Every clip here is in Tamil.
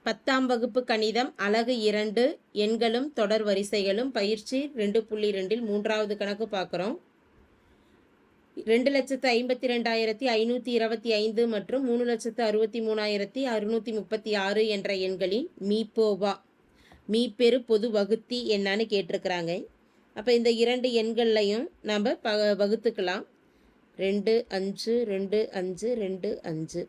10ஆம் வகுப்பு கணிதம் அலகு 2 எண்களும் தொடர் வரிசைகளும் பயிற்சி 2.2 மூன்றாவது கணக்கு பார்க்குறோம். 2,52,525 மற்றும் 3,63,636 என்ற எண்களின் மீப்போவா மீப்பெரு பொது வகுத்தி என்னன்னு கேட்டிருக்கிறாங்க. அப்போ இந்த இரண்டு எண்கள்லையும் நம்ம வகுத்துக்கலாம். 2 5 2 5 2 5.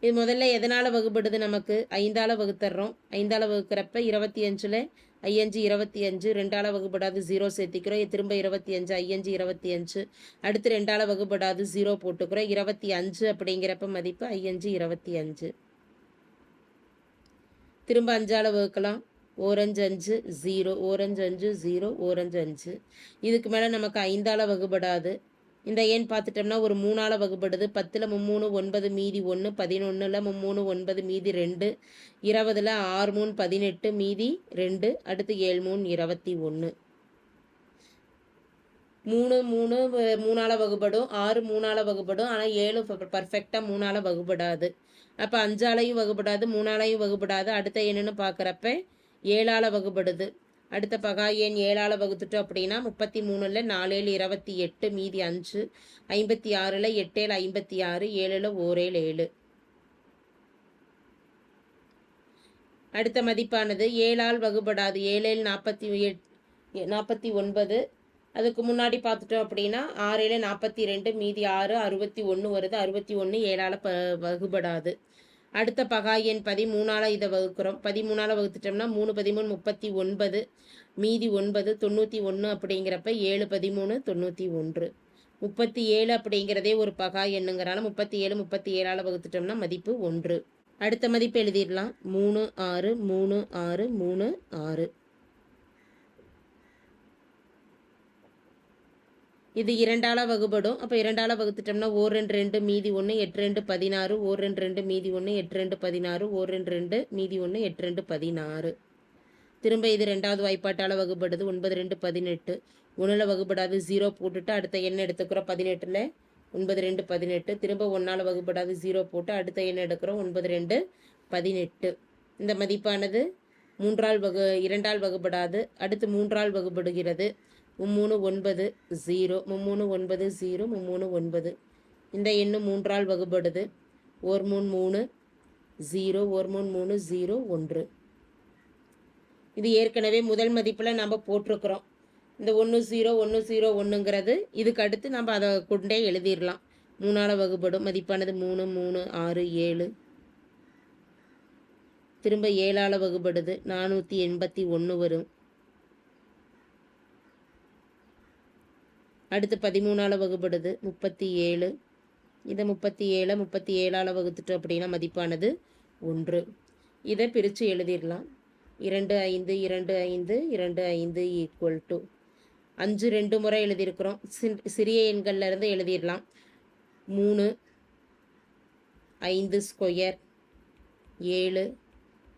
இது முதல்ல எதனால் வகுப்படுது? நமக்கு 5ஆல் வகுத்துறோம். 5ஆல் வகுக்கிறப்ப 25ல் 5 25, 2ஆல் வகுப்படாது 0 சேர்த்திக்கிறோம். திரும்ப 25 5 25, அடுத்து 2ஆல் வகுப்படாது 0 போட்டுக்கிறோம். 25 அப்படிங்கிறப்ப மதிப்பு 5 25. திரும்ப 5ஆல் வகுக்கலாம். ஓரஞ்சு 5 0, ஓரஞ்சு 5 0, ஓரஞ்சு 5. இதுக்கு மேலே நமக்கு 5ஆல் வகுப்படாது. இந்த எண் பார்த்துட்டோம்னா ஒரு 3ஆல் வகுப்படுது. 10ல் 3 9 மீதி 1, 11ல் 3 9 மீதி 2, 20ல் 6 3 18 மீதி 2, அடுத்து 7 3 21. 3 3 3ஆல் வகுப்படும், 6 3ஆல் வகுப்படும். ஆனால் 7 பர்ஃபெக்டாக 3ஆல் வகுப்படாது. அப்போ 5ஆலையும் வகுப்படாது, 3ஆலையும் வகுப்படாது. அடுத்த எண்ணுன்னு பார்க்குறப்ப 7ஆல் வகுப்படுது. அடுத்த பகா எண் 7ஆல் வகுத்துட்டோம் அப்படின்னா 33ல் 4 7 28 மீதி 5, 56ல் 8 7 56, 7ல் 1 7 7. அடுத்த மதிப்பானது 7ஆல் வகுப்படாது. 7 49. அதுக்கு முன்னாடி பார்த்துட்டோம் அப்படின்னா 6 42 மீதி 6 61 வருது. 61 7ஆல் வகுப்படாது. அடுத்த பகா எண் 13ஆல் இதை வகுக்கிறோம். 13ஆல் வகுத்துட்டோம்னா 3 13 39 மீதி 9 91 அப்படிங்கிறப்ப 7 13 91. 37 அப்படிங்கிறதே ஒரு பகா எண்ணுங்கிறனால 37 37ஆல் வகுத்துட்டோம்னா மதிப்பு 1. அடுத்த மதிப்பு எழுதிடலாம். 3 6 3 6 3 6. இது 2ஆல் வகுப்படும். அப்போ 2ஆல் வகுத்துட்டோம்னா 1 2 2 மீதி 1 8 2 16, 1 2 2 மீதி 1 8 2 16, 1 2 2 மீதி 1 8 2 16. திரும்ப இது 2வது வாய்ப்பாட்டால் வகுப்படுது. 9 2 18. 1ல் வகுப்படாது 0 போட்டுட்டு அடுத்த எண் எடுத்துக்கிறோம். 18ல் 9 2 18. திரும்ப 1ஆல் வகுப்படாது 0 போட்டு அடுத்த எண் எடுக்கிறோம். 9 2 18. இந்த மதிப்பானது 2ஆல் வகுப்படாது. அடுத்து 3ஆல் வகுப்படுகிறது. 3 9 0, 3 9 0, 3 9. இந்த எண்ணு 3ஆல் வகுப்படுது. 1 3 0, 1 3 0 1. இது ஏற்கனவே முதல் மதிப்பில் நம்ம போட்டிருக்கிறோம். இந்த 1 0 1 0 1ங்கிறது இதுக்கு அடுத்து நம்ம அதை கொண்டே எழுதிடலாம். 3ஆல் வகுப்படும். மதிப்பானது 3 3 6 7. திரும்ப 7ஆல் வகுப்படுது. 481 வரும். அடுத்து 13ஆல் வகுப்படுது. 37. இதை 37 37ஆல் வகுத்துட்டோம் அப்படின்னா மதிப்பானது 1. இதை பிரித்து எழுதிடலாம். 2 5 2 5 2 5 ஈக்குவல் டு 5 2 முறை எழுதியிருக்கிறோம். சிறிய எண்கள்லேருந்து எழுதிடலாம். 3 5 ஸ்கொயர் 7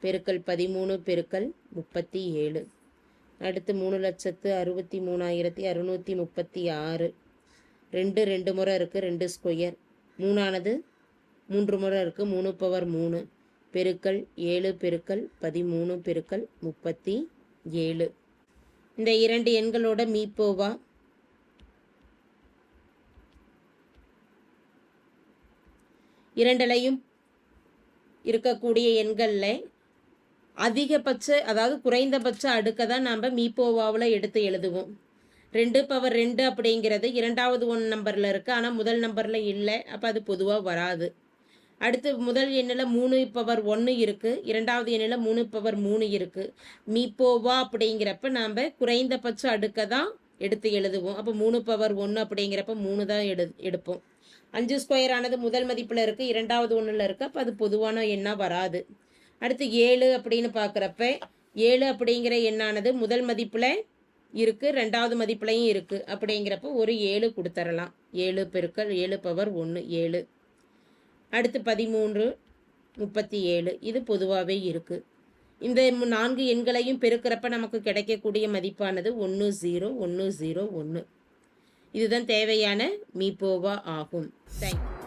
பெருக்கல் 13 பெருக்கல் 37. அடுத்து 3,63,636. 2 2 முறை இருக்குது. 2 ஸ்கொயர். 3ஆனது 3 முறை இருக்குது. 3 பவர் 3 பெருக்கல் 7 பெருக்கல் 13 பெருக்கல் 37. இந்த இரண்டு எண்களோட மீப்போவா இரண்டிலையும் இருக்கக்கூடிய எண்களில் அதிகபட்ச அதாவது குறைந்தபட்ச அடுக்கை தான் நம்ம மீப்போவாவில் எடுத்து எழுதுவோம். 2 பவர் 2 அப்படிங்கிறது 2வது நம்பரில் இருக்குது. ஆனால் முதல் நம்பரில் இல்லை. அப்போ அது பொதுவாக வராது. அடுத்து முதல் எண்ணில் 3 பவர் 1 இருக்குது. 2வது எண்ணில் 3 பவர் 3 இருக்குது. மீப்போவா அப்படிங்கிறப்ப நாம் குறைந்தபட்ச அடுக்கை தான் எடுத்து எழுதுவோம். அப்போ 3 பவர் 1 அப்படிங்கிறப்ப 3 தான் எடுப்போம். 5 ஸ்கொயர் ஆனது முதல் மதிப்பில் இருக்குது. 2வது ஒன்றில் இருக்குது. அப்போ அது பொதுவான எண்ணாக வராது. அடுத்து 7 அப்படின்னு பார்க்குறப்ப 7 அப்படிங்கிற எண்ணானது முதல் மதிப்பில் இருக்குது, 2வது மதிப்புலையும் இருக்குது. அப்படிங்கிறப்ப ஒரு 7 கொடுத்துடலாம். 7 பெருக்கல் 7 பவர் 1 7. அடுத்து 13 37. இது பொதுவாகவே இருக்குது. இந்த 4 எண்களையும் பெருக்கிறப்ப நமக்கு கிடைக்கக்கூடிய மதிப்பானது 1 0 1 0 1. இதுதான் தேவையான மீப்போவா ஆகும். தேங்க்யூ.